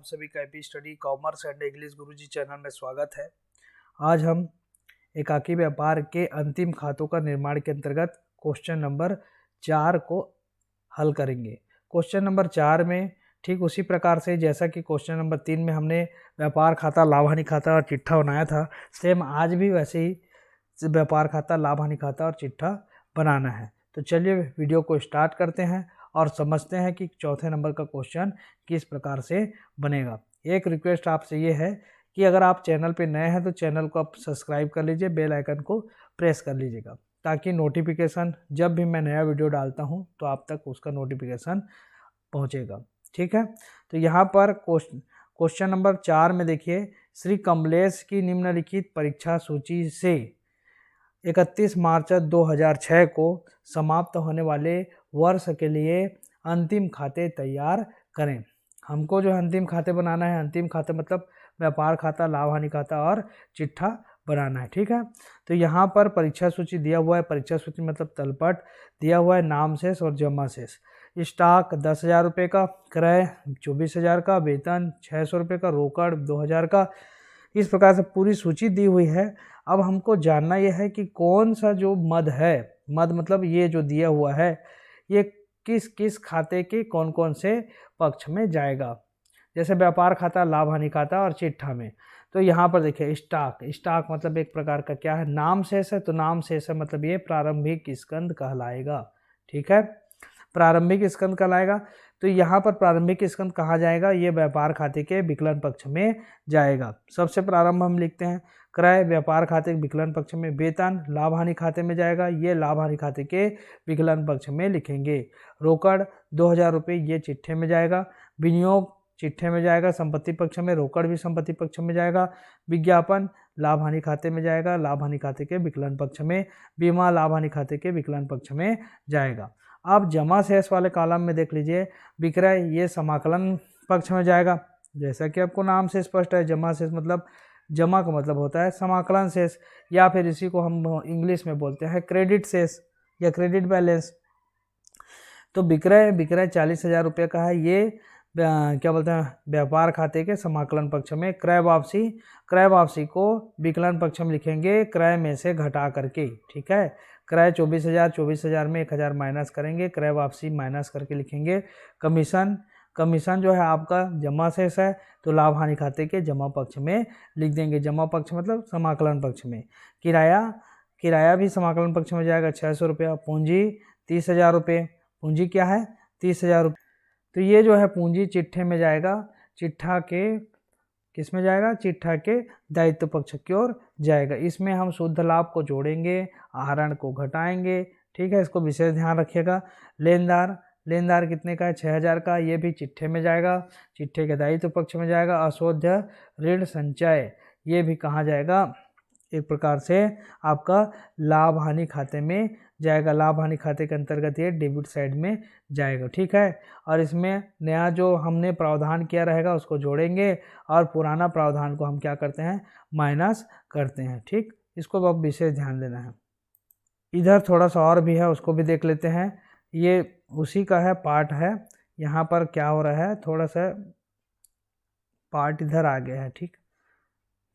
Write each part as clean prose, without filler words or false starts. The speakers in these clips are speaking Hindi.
आप सभी का AP study commerce and English Guruji channel में स्वागत है। आज हम एकाकी व्यापार के अंतिम खातों का निर्माण के अंतर्गत क्वेश्चन नंबर 4 को हल करेंगे। क्वेश्चन नंबर 4 में ठीक उसी प्रकार से जैसा कि क्वेश्चन नंबर 3 में हमने व्यापार खाता, लाभ हानि खाता और चिट्ठा बनाया था, सेम आज भी वैसे ही व्यापार खाता, लाभ हानि खाता और चिट्ठा बनाना है। तो चलिए वीडियो को स्टार्ट करते हैं और समझते हैं कि चौथे नंबर का क्वेश्चन किस प्रकार से बनेगा। एक रिक्वेस्ट आपसे ये है कि अगर आप चैनल पे नए हैं तो चैनल को आप सब्सक्राइब कर लीजिए, बेल आइकन को प्रेस कर लीजिएगा ताकि नोटिफिकेशन जब भी मैं नया वीडियो डालता हूं तो आप तक उसका नोटिफिकेशन पहुंचेगा। ठीक है, तो यहाँ पर क्वेश्चन नंबर 4 में देखिए, श्री कमलेश की निम्नलिखित परीक्षा सूची से 31 मार्च 2006 को समाप्त होने वाले वर्ष के लिए अंतिम खाते तैयार करें। हमको जो अंतिम खाते बनाना है, अंतिम खाते मतलब व्यापार खाता, लाभ हानि खाता और चिट्ठा बनाना है। ठीक है, तो यहाँ पर परीक्षा सूची दिया हुआ है। परीक्षा सूची मतलब तलपट दिया हुआ है, नाम शेष और जमा शेष। स्टॉक 10,000 रुपये का, क्रय 24,000 का, वेतन 600 रुपये का, रोकड़ 2,000 का। इस प्रकार से पूरी सूची दी हुई है। अब हमको जानना यह है कि कौन सा जो मद है, मद मतलब ये जो दिया हुआ है, ये किस किस खाते के कौन कौन से पक्ष में जाएगा। जैसे व्यापार खाता, लाभ हानि खाता और चिट्ठा में। तो यहाँ पर देखिए स्टॉक मतलब एक प्रकार का क्या है, नाम शेष है। तो नाम शेष है मतलब ये प्रारंभिक स्कंद कहलाएगा। ठीक है, प्रारंभिक स्कंद कहलाएगा। तो यहाँ पर प्रारंभिक स्कंद कहाँ जाएगा, ये व्यापार खाते के विकलन पक्ष में जाएगा। सबसे प्रारंभ हम लिखते हैं क्रय व्यापार खाते के विकलन पक्ष में, वेतन लाभ हानि खाते में जाएगा, ये लाभ हानि खाते के विकलन पक्ष में लिखेंगे। रोकड़ 2,000 रुपये ये चिट्ठे में जाएगा। विनियोग चिट्ठे में जाएगा, संपत्ति पक्ष में। रोकड़ भी संपत्ति पक्ष में जाएगा। विज्ञापन लाभ हानि खाते में जाएगा, लाभ हानि खाते के विकलन पक्ष में। बीमा लाभ हानि खाते के विकलन पक्ष में जाएगा। अब जमा शेष वाले कॉलम में देख लीजिए, विक्रय ये समाकलन पक्ष में जाएगा। जैसा कि आपको नाम से स्पष्ट है, जमा शेष मतलब जमा का मतलब होता है समाकलन शेष, या फिर इसी को हम इंग्लिश में बोलते हैं क्रेडिट शेष या क्रेडिट बैलेंस। तो विक्रय 40,000 रुपये का है, ये क्या बोलते हैं व्यापार खाते के समाकलन पक्ष में। क्रय वापसी को विकलन पक्ष में लिखेंगे, क्रय में से घटा करके। ठीक है, क्रय 24,000 में 1,000 माइनस करेंगे, क्रय वापसी माइनस करके लिखेंगे। कमीशन जो है आपका जमा शेष है, तो लाभ हानि खाते के जमा पक्ष में लिख देंगे। जमा पक्ष मतलब समाकलन पक्ष में। किराया भी समाकलन पक्ष में जाएगा, 600 रुपया। पूंजी 30,000 रुपये, पूंजी क्या है 30,000 रुपये। तो ये जो है पूंजी चिट्ठे में जाएगा। चिट्ठा के किस में जाएगा, चिट्ठा के दायित्व पक्ष की ओर जाएगा। इसमें हम शुद्ध लाभ को जोड़ेंगे, आहरण को घटाएंगे। ठीक है, इसको विशेष ध्यान रखिएगा। लेनदार कितने का है, 6,000 का, ये भी चिट्ठे में जाएगा, चिट्ठे के दायित्व पक्ष में जाएगा। अशोध्य ऋण संचय ये भी कहाँ जाएगा, एक प्रकार से आपका लाभ हानि खाते में जाएगा। लाभ हानि खाते के अंतर्गत ये डेबिट साइड में जाएगा। ठीक है, और इसमें नया जो हमने प्रावधान किया रहेगा उसको जोड़ेंगे और पुराना प्रावधान को हम क्या करते हैं, माइनस करते हैं। ठीक, इसको अब विशेष ध्यान देना है। इधर थोड़ा सा और भी है, उसको भी देख लेते हैं। ये उसी का है, पार्ट है। यहाँ पर क्या हो रहा है, थोड़ा सा पार्ट इधर आ गया है। ठीक,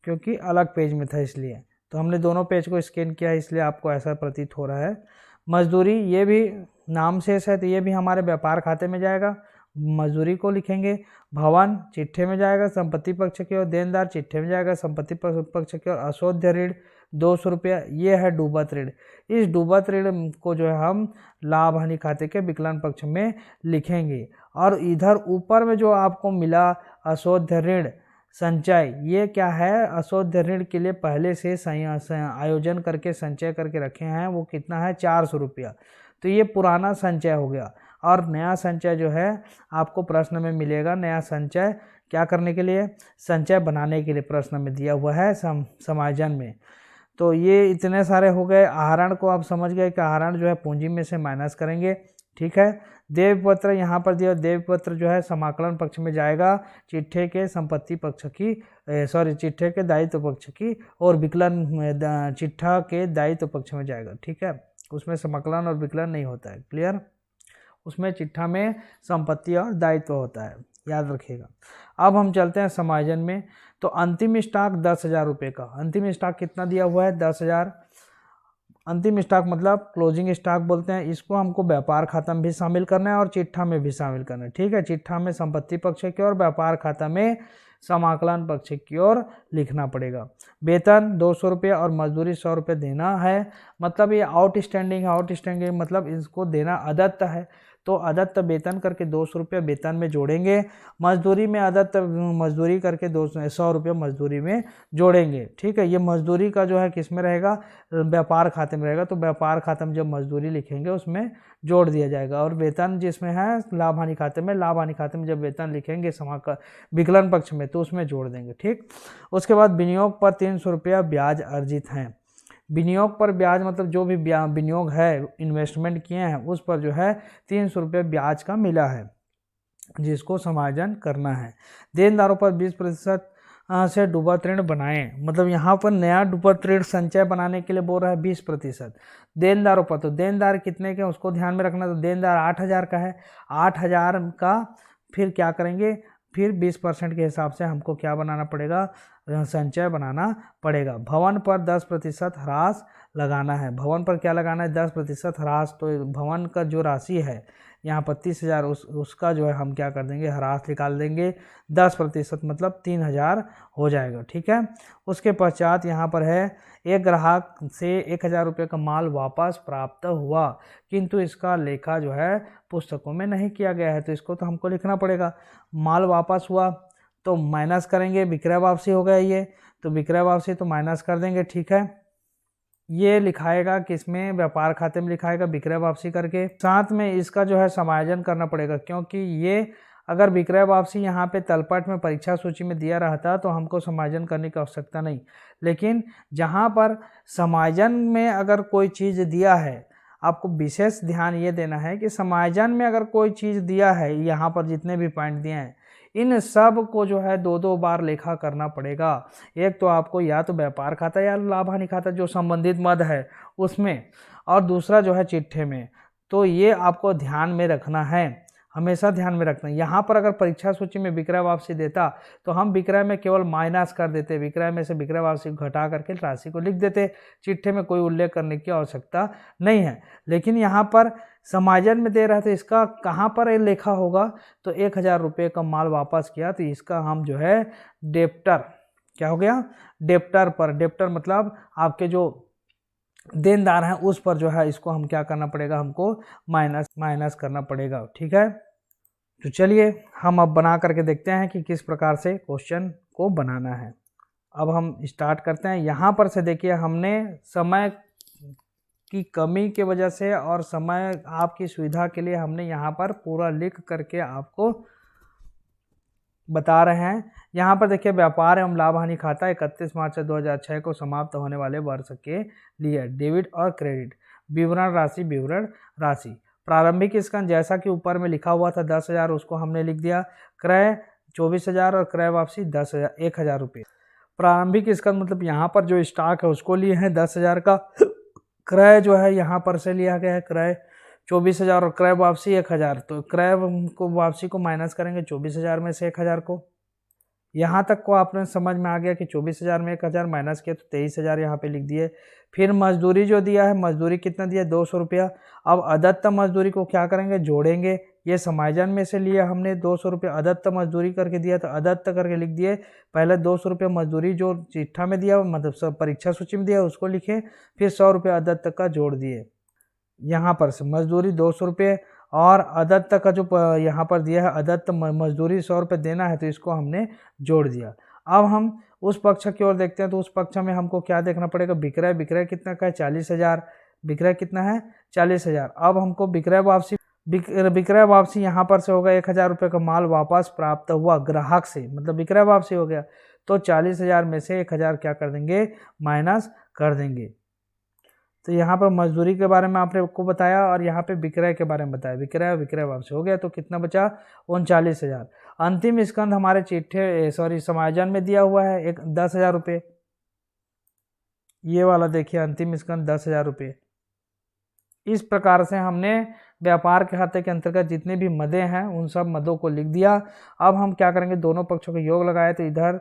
क्योंकि अलग पेज में था इसलिए, तो हमने दोनों पेज को स्कैन किया है, इसलिए आपको ऐसा प्रतीत हो रहा है। मजदूरी ये भी नाम शेष है, तो ये भी हमारे व्यापार खाते में जाएगा, मजदूरी को लिखेंगे। भवन चिट्ठे में जाएगा, संपत्ति पक्ष की ओर। देनदार चिट्ठे में जाएगा, संपत्ति पक्ष की ओर। अशोध्य ऋण 200 रुपया, ये है डूबत ऋण। इस डूबत ऋण को जो है हम लाभ हानि खाते के विकलन पक्ष में लिखेंगे। और इधर ऊपर में जो आपको मिला अशोध्य ऋण संचय, ये क्या है, अशोध्य ऋण के लिए पहले से आयोजन करके संचय करके रखे हैं। वो कितना है, 400 रुपया। तो ये पुराना संचय हो गया। और नया संचय जो है आपको प्रश्न में मिलेगा। नया संचय क्या करने के लिए, संचय बनाने के लिए प्रश्न में दिया हुआ है समायोजन में। तो ये इतने सारे हो गए। आहरण को आप समझ गए कि आहरण जो है पूंजी में से माइनस करेंगे। ठीक है, देवपत्र यहाँ पर दिया, देवपत्र जो है समाकलन पक्ष में जाएगा, चिट्ठे के संपत्ति पक्ष की चिट्ठे के दायित्व पक्ष की, और विकलन चिट्ठा के दायित्व पक्ष में जाएगा। ठीक है, उसमें समाकलन और विकलन नहीं होता है। क्लियर, उसमें चिट्ठा में संपत्ति और दायित्व होता है। याद रखिएगा। अब हम चलते हैं समायोजन में। तो अंतिम स्टॉक 10,000 रुपये का, अंतिम स्टॉक कितना दिया हुआ है 10,000। अंतिम स्टॉक मतलब क्लोजिंग स्टॉक बोलते हैं, इसको हमको व्यापार खाता में भी शामिल करना है और चिट्ठा में भी शामिल करना है। ठीक है, चिट्ठा में संपत्ति पक्ष की ओर, व्यापार खाता में समाकलन पक्ष की ओर लिखना पड़ेगा। वेतन 200 रुपये और मजदूरी 100 रुपये देना है, मतलब ये आउटस्टैंडिंग है। आउटस्टैंडिंग मतलब इसको देना अदत्त है, तो अदत्त वेतन करके 200 रुपये वेतन में जोड़ेंगे, मजदूरी में अदत्त मजदूरी करके 100 रुपये मजदूरी में जोड़ेंगे। ठीक है, ये मजदूरी का जो है किस में रहेगा, व्यापार खाते में रहेगा, तो व्यापार खाते में जब मजदूरी लिखेंगे उसमें जोड़ दिया जाएगा। और वेतन जिसमें है लाभ हानि खाते में, लाभ हानि खाते में जब वेतन लिखेंगे विकलन पक्ष में तो उसमें जोड़ देंगे। ठीक, उसके बाद विनियोग पर 300 रुपया ब्याज अर्जित हैं। विनियोग पर ब्याज मतलब जो भी विनियोग है, इन्वेस्टमेंट किए हैं उस पर जो है 300 रुपये ब्याज का मिला है, जिसको समायोजन करना है। देनदारों पर 20% से डूबा ऋण बनाएं, मतलब यहाँ पर नया डूबा ऋण संचय बनाने के लिए बोल रहा है 20%। देनदारों पर, तो देनदार कितने के उसको ध्यान में रखना। तो देनदार 8,000 का है, 8,000 का फिर क्या करेंगे, फिर 20% के हिसाब से हमको क्या बनाना पड़ेगा, संचय बनाना पड़ेगा। भवन पर 10% ह्रास लगाना है। भवन पर क्या लगाना है, 10% ह्रास। तो भवन का जो राशि है यहाँ पर 30,000, उसका जो है हम क्या कर देंगे, ह्रास निकाल देंगे। 10% मतलब 3,000 हो जाएगा। ठीक है, उसके पश्चात यहाँ पर है, एक ग्राहक से 1,000 रुपये का माल वापस प्राप्त हुआ, किंतु इसका लेखा जो है पुस्तकों में नहीं किया गया है, तो इसको तो हमको लिखना पड़ेगा। माल वापस हुआ तो माइनस करेंगे, विक्रय वापसी हो गया ये, तो विक्रय वापसी तो माइनस कर देंगे। ठीक है, ये लिखाएगा किसमें, व्यापार खाते में लिखाएगा विक्रय वापसी करके। साथ में इसका जो है समायोजन करना पड़ेगा, क्योंकि ये अगर विक्रय वापसी यहाँ पे तलपट में परीक्षा सूची में दिया रहता तो हमको समायोजन करने की आवश्यकता नहीं, लेकिन जहाँ पर समायोजन में अगर कोई चीज़ दिया है, आपको विशेष ध्यान ये देना है कि समायोजन में अगर कोई चीज़ दिया है, यहाँ पर जितने भी पॉइंट दिए हैं इन सब को जो है 2-2 बार लेखा करना पड़ेगा। एक तो आपको या तो व्यापार खाता या लाभ हानि खाता जो संबंधित मद है उसमें, और दूसरा जो है चिट्ठे में। तो ये आपको ध्यान में रखना है, हमेशा ध्यान में रखना है। यहाँ पर अगर परीक्षा सूची में विक्रय वापसी देता तो हम विक्रय में केवल माइनस कर देते, विक्रय में से विक्रय वापसी घटा करके राशि को लिख देते, चिट्ठे में कोई उल्लेख करने की आवश्यकता नहीं है। लेकिन यहाँ पर समायोजन में दे रहा था, इसका कहाँ पर लेखा होगा, तो 1,000 रुपये का माल वापस किया तो इसका हम जो है डेप्टर, क्या हो गया, डेप्टर पर, डेप्टर मतलब आपके जो देनदार हैं उस पर जो है इसको हम क्या करना पड़ेगा, हमको माइनस करना पड़ेगा। ठीक है, तो चलिए हम अब बना करके देखते हैं कि किस प्रकार से क्वेश्चन को बनाना है। अब हम स्टार्ट करते हैं। यहाँ पर से देखिए, हमने समय की कमी के वजह से और समय आपकी सुविधा के लिए हमने यहाँ पर पूरा लिख करके आपको बता रहे हैं। यहाँ पर देखिए, व्यापार एवं लाभ हानि खाता 31 मार्च 2006 को समाप्त होने वाले वर्ष के लिए डेबिट और क्रेडिट, विवरण राशि, प्रारंभिक स्कंद जैसा कि ऊपर में लिखा हुआ था 10,000, उसको हमने लिख दिया। क्रय 24,000 और क्रय वापसी 1,000 रुपये। प्रारंभिक स्कंद मतलब यहाँ पर जो स्टॉक है उसको लिए हैं 10,000 का, क्रय जो है यहाँ पर से लिया गया है क्रय 24,000 और क्रय वापसी 1,000, तो क्रय को वापसी को माइनस करेंगे 24,000 में से 1,000 को। यहाँ तक को आपने समझ में आ गया कि 24,000 में 1,000 माइनस किया तो 23,000 यहाँ पे लिख दिए। फिर मजदूरी जो दिया है, मजदूरी कितना दिया, 200 रुपया। अब अदत्त मजदूरी को क्या करेंगे, जोड़ेंगे। ये समायोजन में से लिया हमने 200 रुपये, अदत्त मजदूरी करके दिया तो अदत्त करके लिख दिए। पहले 200 रुपये मजदूरी जो चिट्ठा में दिया मतलब सब परीक्षा सूची में दिया उसको लिखे, फिर 100 रुपये अदत्त का जोड़ दिए। यहाँ पर से मजदूरी 200 रुपये और अदत्त का जो यहाँ पर दिया है अदत्त मजदूरी 100 रुपये देना है तो इसको हमने जोड़ दिया। अब हम उस पक्ष की ओर देखते हैं, तो उस पक्ष में हमको क्या देखना पड़ेगा, विक्रय कितना का है 40,000, विक्रय कितना है 40,000। अब हमको विक्रय वापसी यहाँ पर से होगा 1,000 रुपये का माल वापस प्राप्त हुआ ग्राहक से, मतलब विक्रय वापसी हो गया, तो 40,000 में से 1,000 क्या कर देंगे, माइनस कर देंगे। तो यहाँ पर मजदूरी के बारे में आपको बताया और यहाँ पे विक्रय के बारे में बताया, विक्रय वापसी हो गया, तो कितना बचा 39,000। अंतिम स्कंद हमारे समायोजन में दिया हुआ है 10,000 रुपये, ये वाला देखिए अंतिम स्कंद 10,000 रुपये। इस प्रकार से हमने व्यापार के खाते के अंतर्गत जितने भी मदे हैं उन सब मदों को लिख दिया। अब हम क्या करेंगे, दोनों पक्षों का योग लगाए तो इधर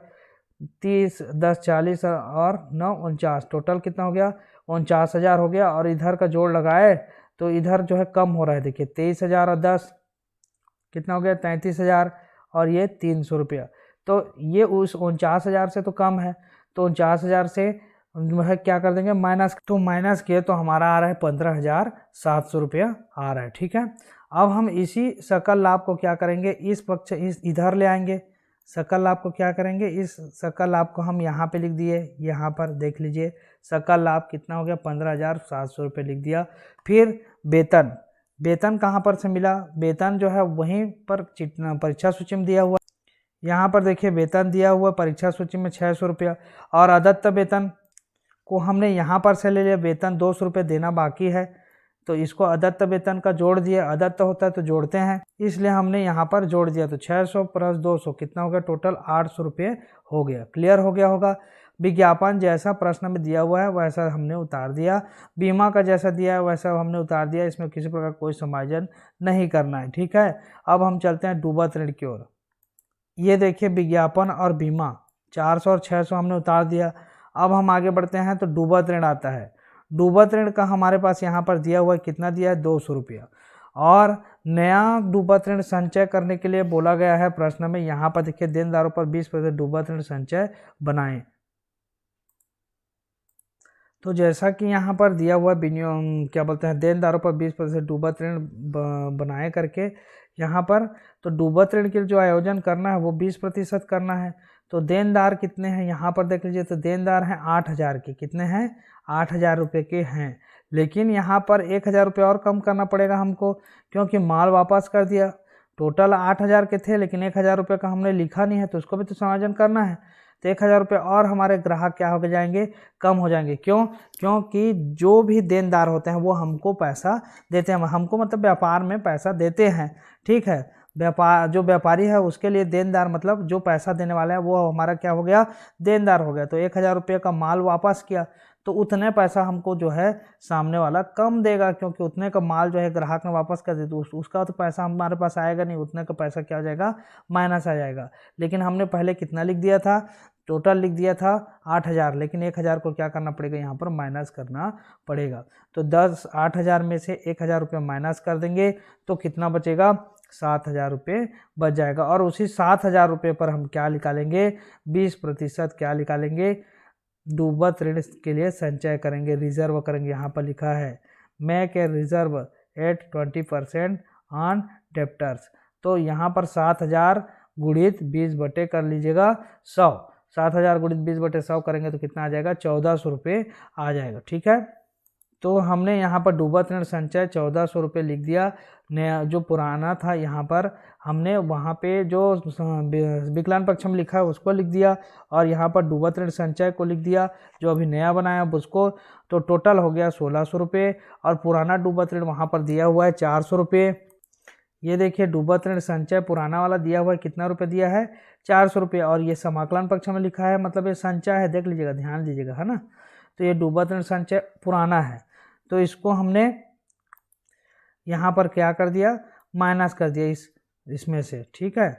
30, 10, 40 और 9, 49, टोटल कितना हो गया 49,000 हो गया। और इधर का जोड़ लगाए तो इधर जो है कम हो रहा है, देखिए 23,000 और 10 कितना हो गया 33,000 और ये 300 रुपया। तो ये उस 49,000 से तो कम है, तो 49,000 से जो है क्या कर देंगे माइनस, तो माइनस किए तो हमारा आ रहा है 15,700 रुपया आ रहा है। ठीक है, अब हम इसी सकल लाभ को क्या करेंगे, इस पक्ष इस इधर ले आएंगे। सकल लाभ को क्या करेंगे, इस सकल लाभ को हम यहाँ पे लिख दिए, यहाँ पर देख लीजिए सकल लाभ कितना हो गया 15,700 रुपये लिख दिया। फिर वेतन, वेतन कहाँ पर से मिला, वेतन जो है वहीं पर परीक्षा सूची में दिया हुआ, यहाँ पर देखिए वेतन दिया हुआ परीक्षा सूची में 600 रुपया। और अदत्त वेतन को हमने यहाँ पर से ले लिया, वेतन 200 रुपये देना बाकी है तो इसको अदत्त वेतन का जोड़ दिया, अदत्त होता है तो जोड़ते हैं इसलिए हमने यहाँ पर जोड़ दिया। तो 600 प्लस 200 कितना हो गया, टोटल 800 रुपये हो गया। क्लियर हो गया होगा। विज्ञापन जैसा प्रश्न में दिया हुआ है वैसा हमने उतार दिया, बीमा का जैसा दिया है वैसा हमने उतार दिया, इसमें किसी प्रकार कोई समायोजन नहीं करना है। ठीक है, अब हम चलते हैं डूबत ऋण की ओर। ये देखिए विज्ञापन और बीमा 400 और 600 हमने उतार दिया। अब हम आगे बढ़ते हैं तो डूबत ऋण आता है। डूबत ऋण का हमारे पास यहाँ पर दिया हुआ है, कितना दिया है 200 रुपया। और नया डूबत ऋण संचय करने के लिए बोला गया है प्रश्न में, यहाँ पर देखिए देनदारों पर 20% डूबत ऋण संचय बनाएं। तो जैसा कि यहाँ पर दिया हुआ विनियोग क्या बोलते हैं, देनदारों पर 20% डूबत ऋण बनाए करके यहाँ पर, तो डूबत ऋण के जो आयोजन करना है वो 20% करना है। तो देनदार कितने हैं यहाँ पर देख लीजिए, तो देनदार हैं 8,000 के, कितने हैं 8,000 रुपये के हैं। लेकिन यहाँ पर 1,000 रुपये और कम करना पड़ेगा हमको, क्योंकि माल वापस कर दिया। टोटल 8,000 के थे लेकिन 1,000 रुपये का हमने लिखा नहीं है तो उसको भी तो समायोजन करना है। तो 1,000 रुपये और हमारे ग्राहक क्या हो जाएंगे, कम हो जाएंगे। क्यों, क्योंकि जो भी देनदार होते हैं वो हमको पैसा देते हैं, हमको मतलब व्यापार में पैसा देते हैं। ठीक है, व्यापार जो व्यापारी है उसके लिए देनदार मतलब जो पैसा देने वाला है वो हमारा क्या हो गया, देनदार हो गया। तो 1,000 रुपये का माल वापस किया तो उतने पैसा हमको जो है सामने वाला कम देगा, क्योंकि उतने का माल जो है ग्राहक ने वापस कर दिया तो उसका तो पैसा हमारे पास आएगा नहीं, उतने का पैसा क्या हो जाएगा, माइनस आ जाएगा। लेकिन हमने पहले कितना लिख दिया था, टोटल लिख दिया था 8,000, लेकिन 1,000 को क्या करना पड़ेगा, यहाँ पर माइनस करना पड़ेगा। तो 8,000 में से 1,000 रुपये माइनस कर देंगे तो कितना बचेगा, 7,000 रुपये बच जाएगा। और उसी 7,000 रुपये पर हम क्या निकालेंगे, 20% क्या निकालेंगे, डूबत ऋण के लिए संचय करेंगे, रिजर्व करेंगे। यहाँ पर लिखा है make a reserve at 20% on debtors. तो यहाँ पर 7,000 गुणित 20 बटे कर लीजिएगा 100, 7,000 गुणित 20 बटे 100 करेंगे तो कितना आ जाएगा, 1,400 रुपये आ जाएगा। ठीक है, तो हमने यहाँ पर डूबत ऋण संचय 1,400 रुपये लिख दिया। नया जो पुराना था यहाँ पर हमने वहाँ पे जो विकलांग पक्ष में लिखा है उसको लिख दिया और यहाँ पर डूबत ऋण संचय को लिख दिया जो अभी नया बनाया उसको। तो टोटल हो गया 1,600 रुपये और पुराना डूबत ऋण वहाँ पर दिया हुआ है 400 रुपये। ये देखिए डूबत ऋण संचय पुराना वाला दिया हुआ है, कितना रुपये दिया है, 400 रुपये। और ये समाकलन पक्ष में लिखा है मतलब ये संचय है, देख लीजिएगा, ध्यान दीजिएगा, है ना। तो ये डूबत ऋण संचय पुराना है तो इसको हमने यहाँ पर क्या कर दिया, माइनस कर दिया इसमें से। ठीक है,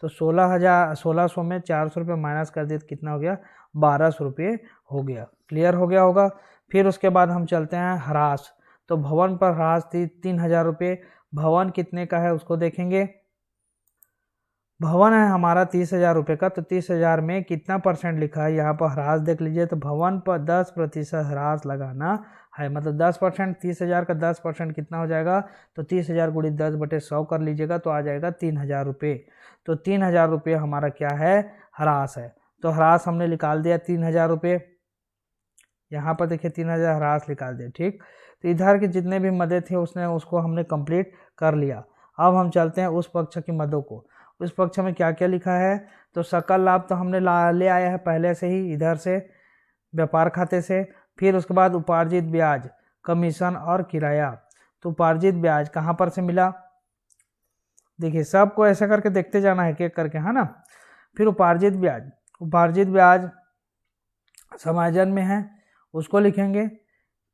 तो 1,600 में 400 रुपये माइनस कर दिया तो कितना हो गया, 1,200 रुपये हो गया। क्लियर हो गया होगा। फिर उसके बाद हम चलते हैं ह्रास। तो भवन पर ह्रास थी 3,000 रुपये। भवन कितने का है उसको देखेंगे। भवन है हमारा 30,000 रुपये का, तो 30,000 में कितना परसेंट लिखा है, यहाँ पर ह्रास देख लीजिए। तो भवन पर 10% ह्रास लगाना है, मतलब 10%, 30,000 का 10% कितना हो जाएगा, तो 30,000 गुणित 10 बटे 100 कर लीजिएगा तो आ जाएगा 3,000 रुपये। तो 3,000 रुपये हमारा क्या है, ह्रास है। तो ह्रास हमने निकाल दिया 3,000 रुपये, यहाँ पर देखिए 3,000 ह्रास निकाल दिया। ठीक, तो इधर के जितने भी मदे थे उसको हमने कंप्लीट कर लिया। अब हम चलते हैं उस पक्ष की मदों को। उस पक्ष में क्या क्या लिखा है, तो सकल लाभ तो हमने ले आया है पहले से ही इधर से व्यापार खाते से। फिर उसके बाद उपार्जित ब्याज, कमीशन और किराया। तो उपार्जित ब्याज कहाँ पर से मिला, देखिए सबको ऐसा करके देखते जाना है एक करके, है ना। फिर उपार्जित ब्याज, उपार्जित ब्याज समायोजन में है उसको लिखेंगे।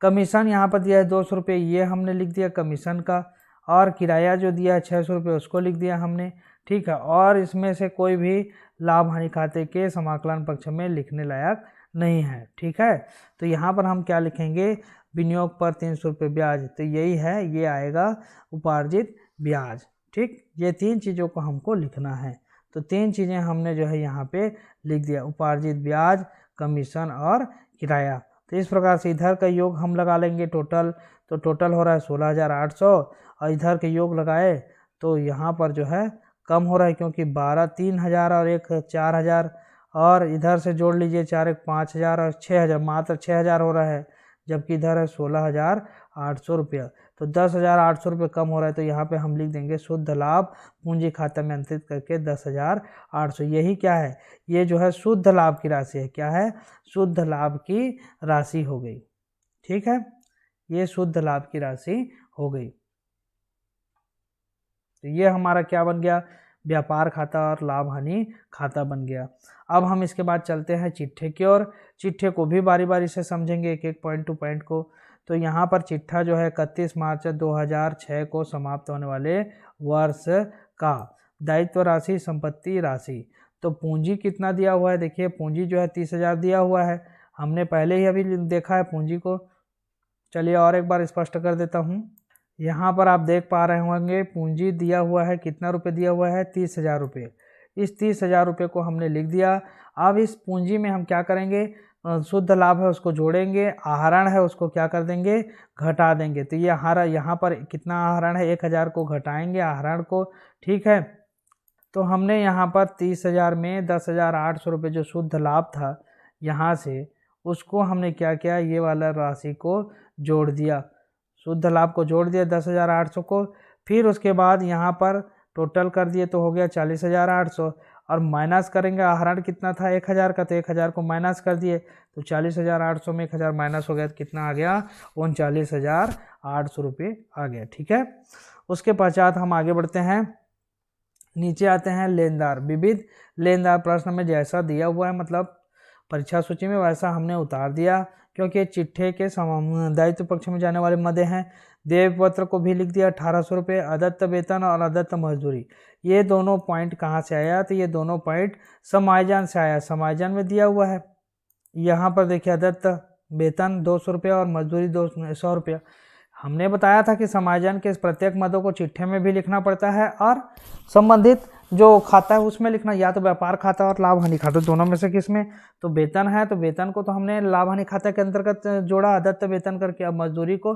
कमीशन यहाँ पर दिया है 200 रुपये, ये हमने लिख दिया कमीशन का। और किराया जो दिया है 600 रुपये उसको लिख दिया हमने, ठीक है। और इसमें से कोई भी लाभ हानि खाते के समाकलन पक्ष में लिखने लायक नहीं है, ठीक है। तो यहाँ पर हम क्या लिखेंगे, विनियोग पर 300 रुपये ब्याज, तो यही है, ये आएगा उपार्जित ब्याज, ठीक। ये 3 चीज़ों को हमको लिखना है, तो 3 चीज़ें हमने जो है यहाँ पे लिख दिया, उपार्जित ब्याज, कमीशन और किराया। तो इस प्रकार से इधर का योग हम लगा लेंगे टोटल, तो टोटल हो रहा है 16,800, और इधर के योग लगाए तो यहाँ पर जो है कम हो रहा है, क्योंकि 12 3,000 और एक 4,000, और इधर से जोड़ लीजिए 4 एक 5,000 और 6,000, मात्र 6,000 हो रहा है, जबकि इधर है 16,800 रुपया, तो 10,800 रुपये कम हो रहा है। तो यहाँ पे हम लिख देंगे शुद्ध लाभ पूंजी खाते में अंतरित करके 10,800। यही क्या है, ये जो है शुद्ध लाभ की राशि है, क्या है, शुद्ध लाभ की राशि हो गई, ठीक है, ये शुद्ध लाभ की राशि हो गई। तो ये हमारा क्या बन गया, व्यापार खाता और लाभ हानि खाता बन गया। अब हम इसके बाद चलते हैं चिट्ठे की ओर। चिट्ठे को भी बारी बारी से समझेंगे, एक एक पॉइंट टू पॉइंट को। तो यहाँ पर चिट्ठा जो है 31 मार्च 2006 को समाप्त होने वाले वर्ष का दायित्व राशि, संपत्ति राशि। तो पूंजी कितना दिया हुआ है, देखिए पूंजी जो है 30,000 दिया हुआ है, हमने पहले ही अभी देखा है पूंजी को। चलिए और एक बार स्पष्ट कर देता हूँ। यहाँ पर आप देख पा रहे होंगे पूंजी दिया हुआ है, कितना रुपये दिया हुआ है, 30,000 रुपये। इस 30,000 रुपये को हमने लिख दिया। अब इस पूंजी में हम क्या करेंगे, शुद्ध लाभ है उसको जोड़ेंगे, आहरण है उसको क्या कर देंगे, घटा देंगे। तो ये यहाँ पर कितना आहरण है, 1,000 को घटाएंगे आहरण को, ठीक है। तो हमने यहाँ पर 30,000 में 10,800 रुपये जो शुद्ध लाभ था यहाँ से, उसको हमने क्या किया, ये वाला राशि को जोड़ दिया, शुद्ध लाभ को जोड़ दिया 10,800 को। फिर उसके बाद यहाँ पर टोटल कर दिए तो हो गया 40,800, और माइनस करेंगे, आहरण कितना था 1,000 का, तो 1,000 को माइनस कर दिए, तो 40,800 में 1,000 माइनस हो गया, तो कितना आ गया, 39,800 रुपये आ गया, ठीक है। उसके पश्चात हम आगे बढ़ते हैं, नीचे आते हैं लेनदार। विविध लेनदार प्रश्न में जैसा दिया हुआ है, मतलब परीक्षा सूची में, वैसा हमने उतार दिया, क्योंकि चिट्ठे के दायित्व पक्ष में जाने वाले मदे हैं। देय पत्र को भी लिख दिया 1,800 रुपये, अदत्त वेतन और अदत्त मजदूरी। ये दोनों पॉइंट कहाँ से आया, तो ये दोनों पॉइंट समायोजन से आया, समायोजन में दिया हुआ है। यहाँ पर देखिए अदत्त वेतन 200 रुपये और मजदूरी 100 रुपया। हमने बताया था कि समायोजन के प्रत्येक मदों को चिट्ठे में भी लिखना पड़ता है, और संबंधित जो खाता है उसमें लिखना, या तो व्यापार खाता और लाभ हानि खाता, दोनों में से किसमें, तो वेतन है तो वेतन को तो हमने लाभ हानि खाते के अंतर्गत जोड़ा अदत्त वेतन करके, अब मजदूरी को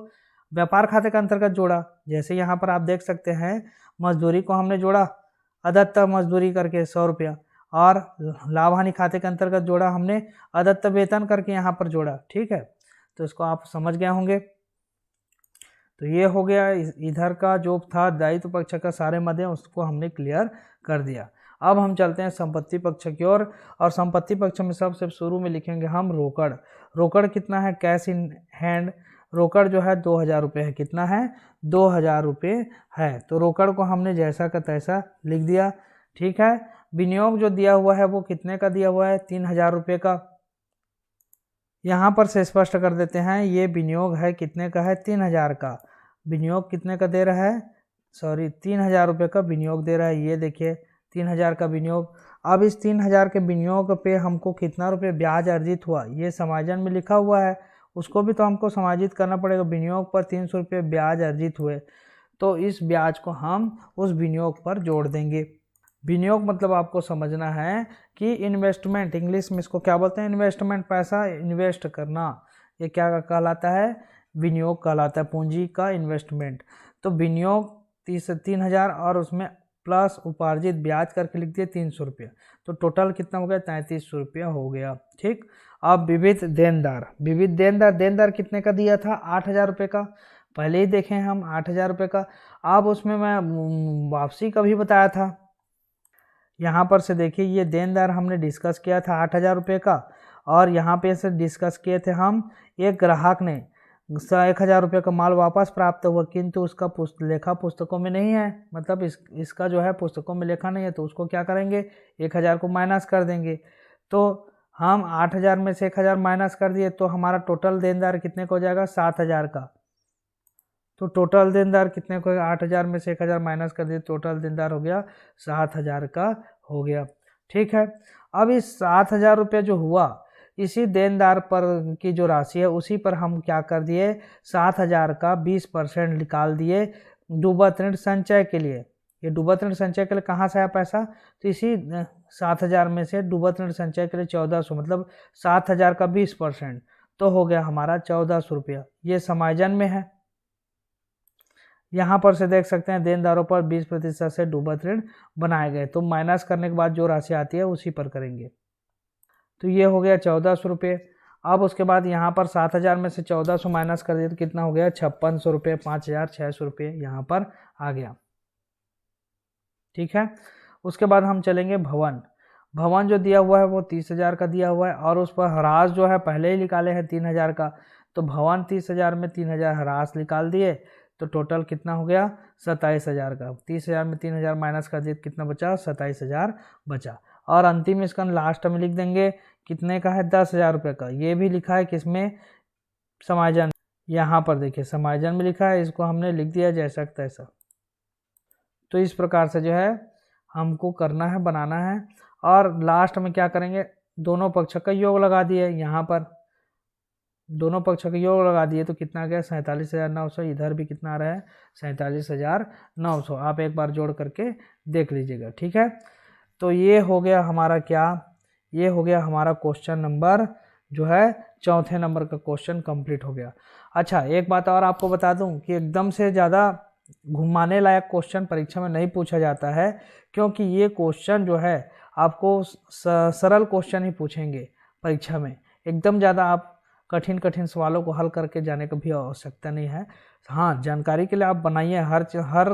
व्यापार खाते के अंतर्गत जोड़ा। जैसे यहाँ पर आप देख सकते हैं, मजदूरी को हमने जोड़ा अदत्त मजदूरी करके 100 रुपया, और लाभ हानि खाते के अंतर्गत जोड़ा हमने अदत्त वेतन करके यहाँ पर जोड़ा, ठीक है। तो इसको आप समझ गए होंगे। तो ये हो गया, इधर का जो था दायित्व पक्ष का सारे मदे उसको हमने क्लियर कर दिया। अब हम चलते हैं संपत्ति पक्ष की ओर, और संपत्ति पक्ष में सबसे शुरू में लिखेंगे हम रोकड़। रोकड़ कितना है, कैश इन हैंड, रोकड़ जो है 2,000 रुपये है, कितना है, 2,000 रुपये है। तो रोकड़ को हमने जैसा का तैसा लिख दिया, ठीक है। विनियोग जो दिया हुआ है वो कितने का दिया हुआ है, 3,000 रुपये का। यहाँ पर से स्पष्ट कर देते हैं, ये विनियोग है कितने का है, 3,000 का। विनियोग कितने का दे रहा है, 3,000 रुपये का विनियोग दे रहा है। ये देखिए 3,000 का विनियोग। अब इस 3,000 के विनियोग पे हमको कितना रुपये ब्याज अर्जित हुआ, ये समायोजन में लिखा हुआ है, उसको भी तो हमको समायोजित करना पड़ेगा। विनियोग पर 300 रुपये ब्याज अर्जित हुए, तो इस ब्याज को हम उस विनियोग पर जोड़ देंगे। विनियोग मतलब आपको समझना है कि इन्वेस्टमेंट, इंग्लिश में इसको क्या बोलते हैं, इन्वेस्टमेंट, पैसा इन्वेस्ट करना, ये क्या कहलाता है, विनियोग कहलाता है, पूंजी का इन्वेस्टमेंट। तो विनियोग 3,000 और उसमें प्लस उपार्जित ब्याज करके लिख दिए 300 रुपये, तो टोटल कितना हो गया, 3,300 रुपया हो गया, ठीक। अब विविध देनदार, विविध देनदार, देनदार कितने का दिया था, 8,000 रुपये का, पहले ही देखे हम 8,000 रुपये का। अब उसमें मैं वापसी का भी बताया था, यहाँ पर से देखिए ये देनदार हमने डिस्कस किया था 8,000 रुपये का, और यहाँ पे से डिस्कस किए थे हम, एक ग्राहक ने 1,000 रुपये का माल वापस प्राप्त हुआ, किंतु उसका लेखा पुस्तकों में नहीं है, मतलब इसका जो है पुस्तकों में लेखा नहीं है, तो उसको क्या करेंगे, 1,000 को माइनस कर देंगे। तो हम 8,000 में से 1,000 माइनस कर दिए, तो हमारा टोटल देनदार कितने का हो जाएगा, 7,000 का। तो टोटल देनदार कितने को, 8,000 में से 1,000 माइनस कर दिए, टोटल देनदार हो गया 7,000 का हो गया। ठीक है, अब इस 7,000 रुपये जो हुआ, इसी देनदार पर की जो राशि है उसी पर हम क्या कर दिए, 7,000 का 20% निकाल दिए डूबत ऋण संचय के लिए। ये डूबत ऋण संचय के लिए कहाँ से आया पैसा, तो इसी 7,000 में से डूबत ऋण संचय के लिए 1,400, मतलब 7,000 का 20%, तो हो गया हमारा 1,400 रुपया। ये समायोजन में है। यहाँ पर से देख सकते हैं देनदारों पर 20% से डूबत ऋण बनाए गए, तो माइनस करने के बाद जो राशि आती है उसी पर करेंगे। तो ये हो गया 1,400 रुपये। अब उसके बाद यहाँ पर 7,000 में से 1,400 माइनस कर दिए तो कितना हो गया, 5,600 रुपये, 5,600 रुपये यहाँ पर आ गया। ठीक है, उसके बाद हम चलेंगे भवन। भवन जो दिया हुआ है वो 30,000 का दिया हुआ है, और उस पर ह्रास जो है पहले ही निकाले हैं 3,000 का, तो भवन 30,000 में 3,000 ह्रास निकाल दिए, तो टोटल कितना हो गया 27,000 का। 30,000 में 3,000 माइनस कर दिए तो कितना बचा, 27,000 बचा। और अंतिम इसका लास्ट में लिख देंगे कितने का है, 10,000 रुपये का। ये भी लिखा है किसमें, समायोजन। यहाँ पर देखिए समायोजन में लिखा है, इसको हमने लिख दिया जैसा तैसा। तो इस प्रकार से जो है हमको करना है, बनाना है। और लास्ट में क्या करेंगे, दोनों पक्ष का योग लगा दिए, यहाँ पर दोनों पक्ष का योग लगा दिए तो कितना गया, 47,900। इधर भी कितना आ रहा है, 47,900। आप एक बार जोड़ करके देख लीजिएगा। ठीक है, तो ये हो गया हमारा क्या, ये हो गया हमारा क्वेश्चन नंबर जो है चौथे नंबर का क्वेश्चन कंप्लीट हो गया। अच्छा, एक बात और आपको बता दूं कि एकदम से ज़्यादा घुमाने लायक क्वेश्चन परीक्षा में नहीं पूछा जाता है, क्योंकि ये क्वेश्चन जो है आपको सरल क्वेश्चन ही पूछेंगे परीक्षा में। एकदम ज़्यादा आप कठिन कठिन सवालों को हल करके जाने की भी आवश्यकता नहीं है। हाँ, जानकारी के लिए आप बनाइए, हर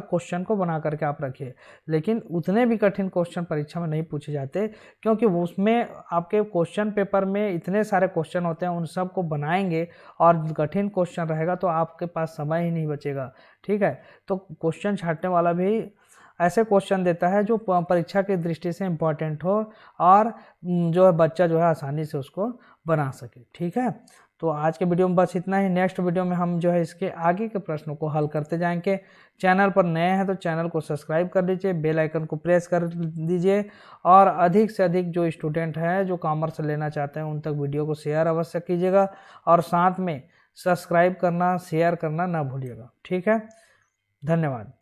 क्वेश्चन को बना करके आप रखिए, लेकिन उतने भी कठिन क्वेश्चन परीक्षा में नहीं पूछे जाते, क्योंकि उसमें आपके क्वेश्चन पेपर में इतने सारे क्वेश्चन होते हैं, उन सब को बनाएंगे और कठिन क्वेश्चन रहेगा तो आपके पास समय ही नहीं बचेगा। ठीक है, तो क्वेश्चन छांटने वाला भी ऐसे क्वेश्चन देता है जो परीक्षा की दृष्टि से इम्पोर्टेंट हो और जो है बच्चा जो है आसानी से उसको बना सके। ठीक है, तो आज के वीडियो में बस इतना ही। नेक्स्ट वीडियो में हम जो है इसके आगे के प्रश्नों को हल करते जाएंगे। चैनल पर नए हैं तो चैनल को सब्सक्राइब कर लीजिए, बेल आइकन को प्रेस कर दीजिए, और अधिक से अधिक जो स्टूडेंट हैं जो कॉमर्स लेना चाहते हैं उन तक वीडियो को शेयर अवश्य कीजिएगा, और साथ में सब्सक्राइब करना, शेयर करना ना भूलिएगा। ठीक है, धन्यवाद।